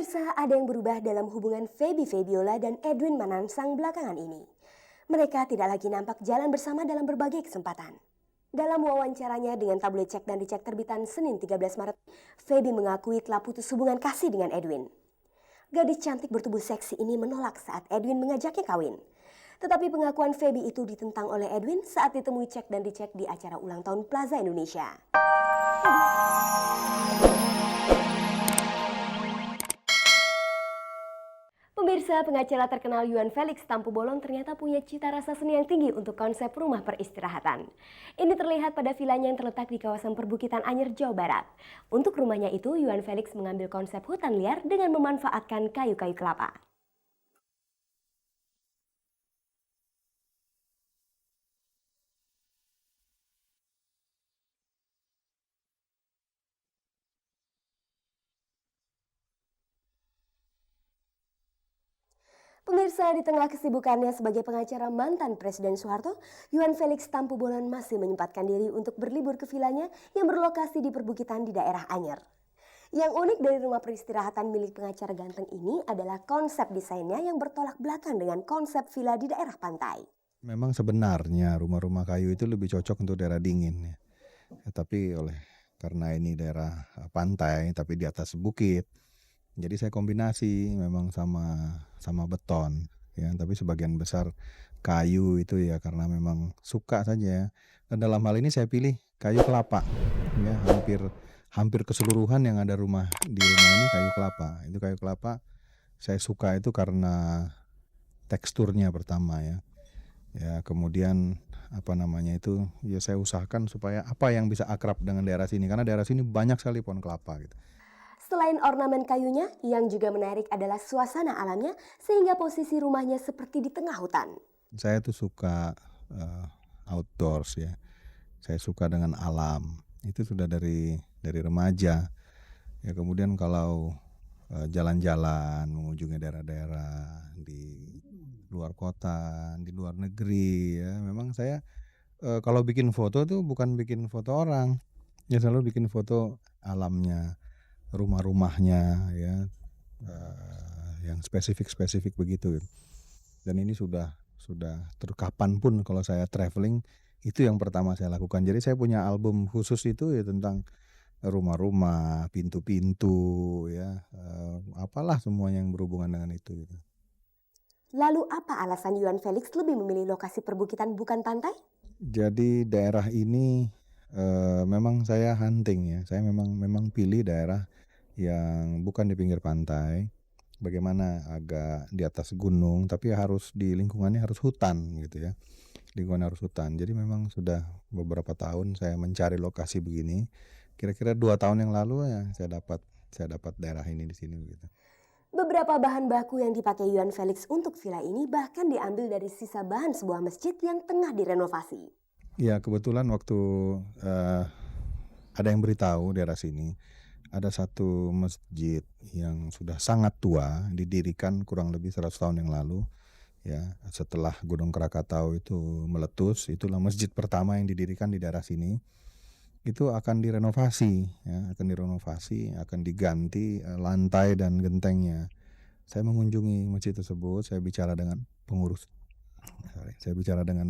Pemirsa, ada yang berubah dalam hubungan Feby Febiola dan Edwin Manansang belakangan ini. Mereka tidak lagi nampak jalan bersama dalam berbagai kesempatan. Dalam wawancaranya dengan tabloid Cek dan Dicek terbitan Senin 13 Maret, Feby mengakui telah putus hubungan kasih dengan Edwin. Gadis cantik bertubuh seksi ini menolak saat Edwin mengajaknya kawin. Tetapi pengakuan Feby itu ditentang oleh Edwin saat ditemui Cek dan Dicek di acara ulang tahun Plaza Indonesia. Pemirsa, pengacara terkenal Yuan Felix Tampu Bolon ternyata punya cita rasa seni yang tinggi untuk konsep rumah peristirahatan. Ini terlihat pada vilanya yang terletak di kawasan perbukitan Anyer, Jawa Barat. Untuk rumahnya itu, Yuan Felix mengambil konsep hutan liar dengan memanfaatkan kayu-kayu kelapa. Pemirsa, di tengah kesibukannya sebagai pengacara mantan Presiden Soeharto, Yuan Felix Tampu Bolon masih menyempatkan diri untuk berlibur ke vilanya yang berlokasi di perbukitan di daerah Anyer. Yang unik dari rumah peristirahatan milik pengacara ganteng ini adalah konsep desainnya yang bertolak belakang dengan konsep villa di daerah pantai. Memang sebenarnya rumah-rumah kayu itu lebih cocok untuk daerah dingin ya. Tapi karena ini daerah pantai tapi di atas bukit, jadi saya kombinasi memang sama beton ya. Tapi sebagian besar kayu itu ya karena memang suka saja ya. Dan dalam hal ini saya pilih kayu kelapa ya, hampir keseluruhan yang ada di rumah ini kayu kelapa. Itu kayu kelapa saya suka itu karena teksturnya pertama ya. Ya kemudian ya saya usahakan supaya apa yang bisa akrab dengan daerah sini, karena daerah sini banyak sekali pohon kelapa gitu. Selain ornamen kayunya, yang juga menarik adalah suasana alamnya sehingga posisi rumahnya seperti di tengah hutan. Saya tuh suka outdoors ya, saya suka dengan alam, itu sudah dari remaja ya. Kemudian kalau jalan-jalan mengunjungi daerah-daerah di luar kota, di luar negeri ya, memang saya kalau bikin foto tuh bukan bikin foto orang, ya selalu bikin foto alamnya, rumah-rumahnya ya, yang spesifik begitu. Dan ini sudah kapanpun kalau saya traveling itu yang pertama saya lakukan. Jadi saya punya album khusus itu ya tentang rumah-rumah, pintu-pintu ya, apalah semua yang berhubungan dengan itu gitu. Lalu apa alasan Yuan Felix lebih memilih lokasi perbukitan bukan pantai? Jadi daerah ini memang saya hunting ya. Saya memang pilih daerah yang bukan di pinggir pantai. Bagaimana agak di atas gunung, tapi harus di lingkungannya harus hutan gitu ya. Lingkungan harus hutan. Jadi memang sudah beberapa tahun saya mencari lokasi begini. Kira-kira 2 tahun yang lalu ya saya dapat daerah ini di sini gitu. Beberapa bahan baku yang dipakai Yuan Felix untuk villa ini bahkan diambil dari sisa bahan sebuah masjid yang tengah direnovasi. Ya kebetulan waktu ada yang beritahu daerah sini ada satu masjid yang sudah sangat tua, didirikan kurang lebih 100 tahun yang lalu ya. Setelah Gunung Krakatau itu meletus, itulah masjid pertama yang didirikan di daerah sini. Itu akan direnovasi ya, akan diganti lantai dan gentengnya. Saya mengunjungi masjid tersebut, saya bicara dengan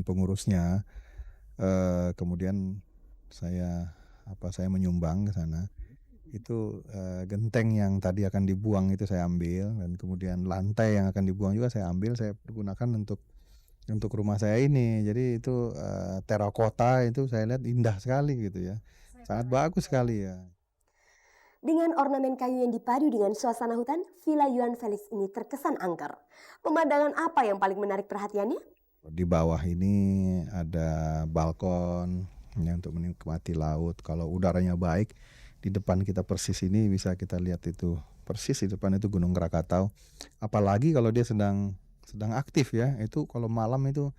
pengurusnya, kemudian saya menyumbang ke sana. Itu genteng yang tadi akan dibuang itu saya ambil, dan kemudian lantai yang akan dibuang juga saya ambil, saya gunakan untuk rumah saya ini. Jadi itu terakota itu saya lihat indah sekali gitu ya. Sangat bagus sekali ya. Dengan ornamen kayu yang dipadu dengan suasana hutan, Villa Yuan Felix ini terkesan angker. Pemandangan apa yang paling menarik perhatiannya? Di bawah ini ada balkon ya, untuk menikmati laut. Kalau udaranya baik, di depan kita persis ini bisa kita lihat itu persis di depan itu Gunung Krakatau. Apalagi kalau dia sedang aktif ya, itu kalau malam itu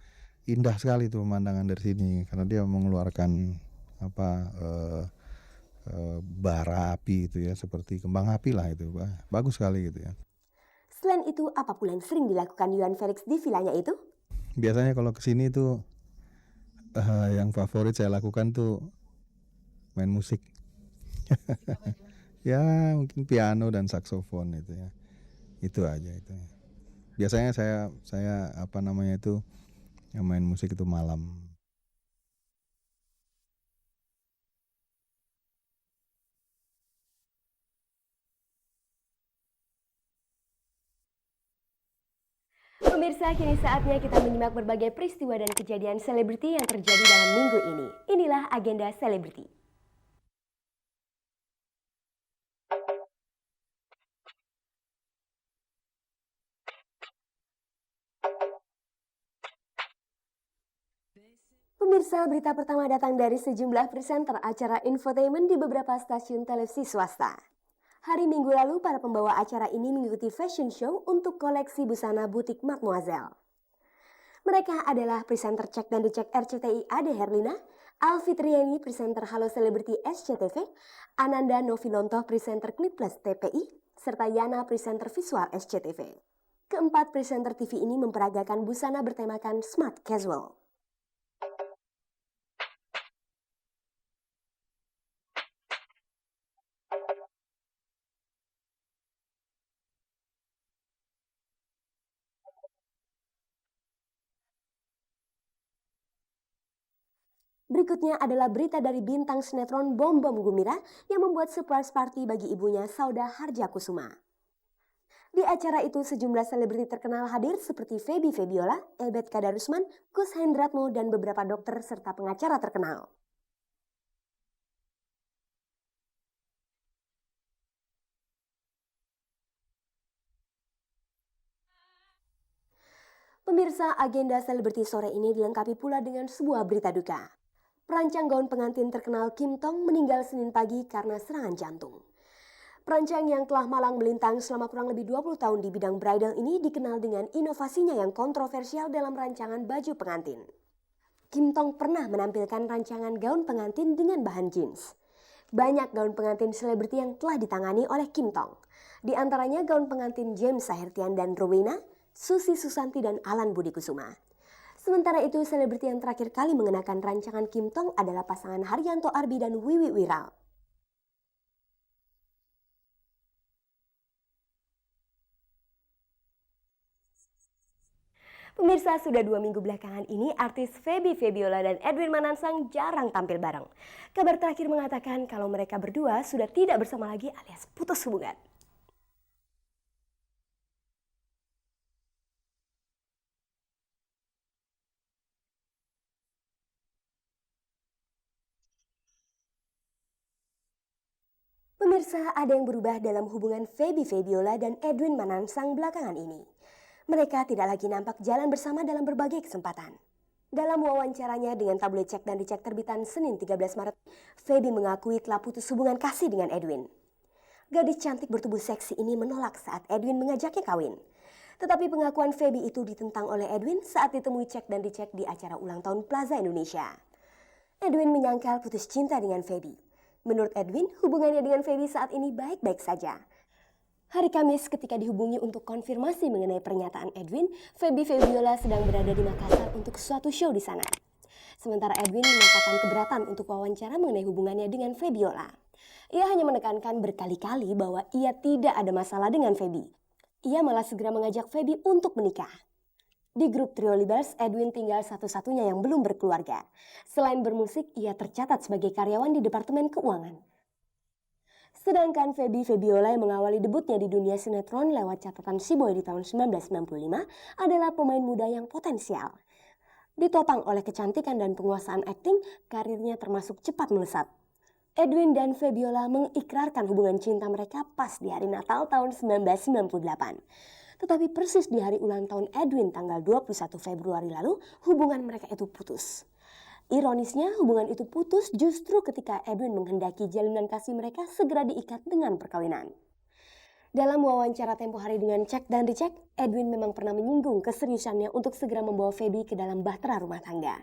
indah sekali tuh pemandangan dari sini karena dia mengeluarkan bara api itu ya, seperti kembang api lah itu. Bagus sekali gitu ya. Selain itu, apa pula yang sering dilakukan Yuan Felix di villanya itu? Biasanya kalau kesini tuh yang favorit saya lakukan tuh main musik. Ya mungkin piano dan saksofon itu ya. Itu aja itu. Biasanya saya apa namanya itu, yang main musik itu malam. Pemirsa, kini saatnya kita menyimak berbagai peristiwa dan kejadian selebriti yang terjadi dalam minggu ini. Inilah agenda selebriti. Pemirsa, berita pertama datang dari sejumlah presenter acara infotainment di beberapa stasiun televisi swasta. Hari Minggu lalu, para pembawa acara ini mengikuti fashion show untuk koleksi busana butik Mademoiselle. Mereka adalah presenter Cek dan Dicek RCTI Ade Herlina, Alfitriani presenter Halo Selebriti SCTV, Ananda Novilonto presenter Klip Plus TPI, serta Yana presenter visual SCTV. Keempat presenter TV ini memperagakan busana bertemakan smart casual. Berikutnya adalah berita dari bintang sinetron Bom Bom Gumira yang membuat surprise party bagi ibunya Sauda Harjakusuma. Di acara itu sejumlah selebriti terkenal hadir seperti Feby Febiola, Ebet Kadarusman, Kus Hendratmo, dan beberapa dokter serta pengacara terkenal. Pemirsa, agenda selebriti sore ini dilengkapi pula dengan sebuah berita duka. Perancang gaun pengantin terkenal Kim Tong meninggal Senin pagi karena serangan jantung. Perancang yang telah malang melintang selama kurang lebih 20 tahun di bidang bridal ini dikenal dengan inovasinya yang kontroversial dalam rancangan baju pengantin. Kim Tong pernah menampilkan rancangan gaun pengantin dengan bahan jeans. Banyak gaun pengantin selebriti yang telah ditangani oleh Kim Tong. Di antaranya gaun pengantin James Sahertian dan Rowena, Susi Susanti dan Alan Budi Kusuma. Sementara itu, selebriti yang terakhir kali mengenakan rancangan Kim Tong adalah pasangan Haryanto Arbi dan Wiwi Wiral. Pemirsa, sudah 2 minggu belakangan ini artis Feby Febiola dan Edwin Manansang jarang tampil bareng. Kabar terakhir mengatakan kalau mereka berdua sudah tidak bersama lagi alias putus hubungan. Pemirsa, ada yang berubah dalam hubungan Feby Febiola dan Edwin Manansang belakangan ini. Mereka tidak lagi nampak jalan bersama dalam berbagai kesempatan. Dalam wawancaranya dengan tabloid Cek dan Dicek terbitan Senin 13 Maret, Feby mengakui telah putus hubungan kasih dengan Edwin. Gadis cantik bertubuh seksi ini menolak saat Edwin mengajaknya kawin. Tetapi pengakuan Feby itu ditentang oleh Edwin saat ditemui Cek dan Dicek di acara ulang tahun Plaza Indonesia. Edwin menyangkal putus cinta dengan Feby. Menurut Edwin, hubungannya dengan Feby saat ini baik-baik saja. Hari Kamis ketika dihubungi untuk konfirmasi mengenai pernyataan Edwin, Feby Febiola sedang berada di Makassar untuk suatu show di sana. Sementara Edwin menyatakan keberatan untuk wawancara mengenai hubungannya dengan Febiola. Ia hanya menekankan berkali-kali bahwa ia tidak ada masalah dengan Feby. Ia malah segera mengajak Feby untuk menikah. Di grup Trio Libers, Edwin tinggal satu-satunya yang belum berkeluarga. Selain bermusik, ia tercatat sebagai karyawan di Departemen Keuangan. Sedangkan Feby Febiola yang mengawali debutnya di dunia sinetron lewat catatan Si Boy di tahun 1995 adalah pemain muda yang potensial. Ditopang oleh kecantikan dan penguasaan akting, karirnya termasuk cepat melesat. Edwin dan Febiola mengikrarkan hubungan cinta mereka pas di hari Natal tahun 1998. Tetapi persis di hari ulang tahun Edwin tanggal 21 Februari lalu, hubungan mereka itu putus. Ironisnya, hubungan itu putus justru ketika Edwin menghendaki jalinan kasih mereka segera diikat dengan perkawinan. Dalam wawancara tempo hari dengan Cek dan Dicek, Edwin memang pernah menyinggung keseriusannya untuk segera membawa Feby ke dalam bahtera rumah tangga.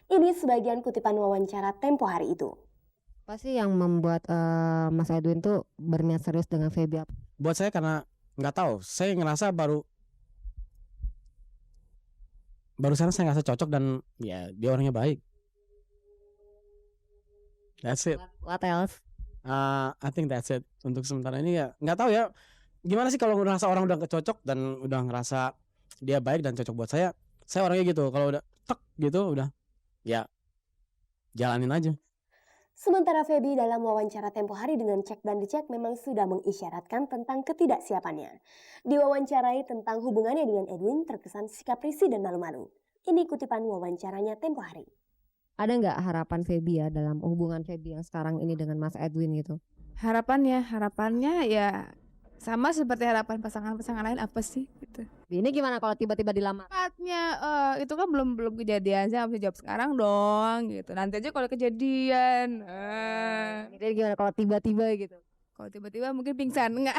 Ini sebagian kutipan wawancara tempo hari itu. Apa sih yang membuat Mas Edwin tuh berniat serius dengan Feby? Buat saya karena nggak tahu, saya ngerasa barusan saya ngerasa cocok dan ya dia orangnya baik. That's it. What else? I think that's it. Untuk sementara ini ya nggak tahu ya. gimana sih kalau ngerasa orang udah cocok dan udah ngerasa dia baik dan cocok buat saya orangnya gitu. Kalau udah tek gitu udah ya jalanin aja. Sementara Feby dalam wawancara Tempo Hari dengan Cek dan Dicek memang sudah mengisyaratkan tentang ketidaksiapannya. Diwawancarai tentang hubungannya dengan Edwin terkesan sikap risih dan malu-malu. Ini kutipan wawancaranya Tempo Hari. Ada nggak harapan Feby ya dalam hubungan Feby yang sekarang ini dengan Mas Edwin gitu? Harapannya ya sama seperti harapan pasangan-pasangan lain apa sih gitu. Ini gimana kalau tiba-tiba dilamar? Tepatnya itu kan belum kejadian, saya harus jawab sekarang dong gitu. Nanti aja kalau kejadian. Jadi gimana kalau tiba-tiba gitu? Kalau tiba-tiba mungkin pingsan enggak.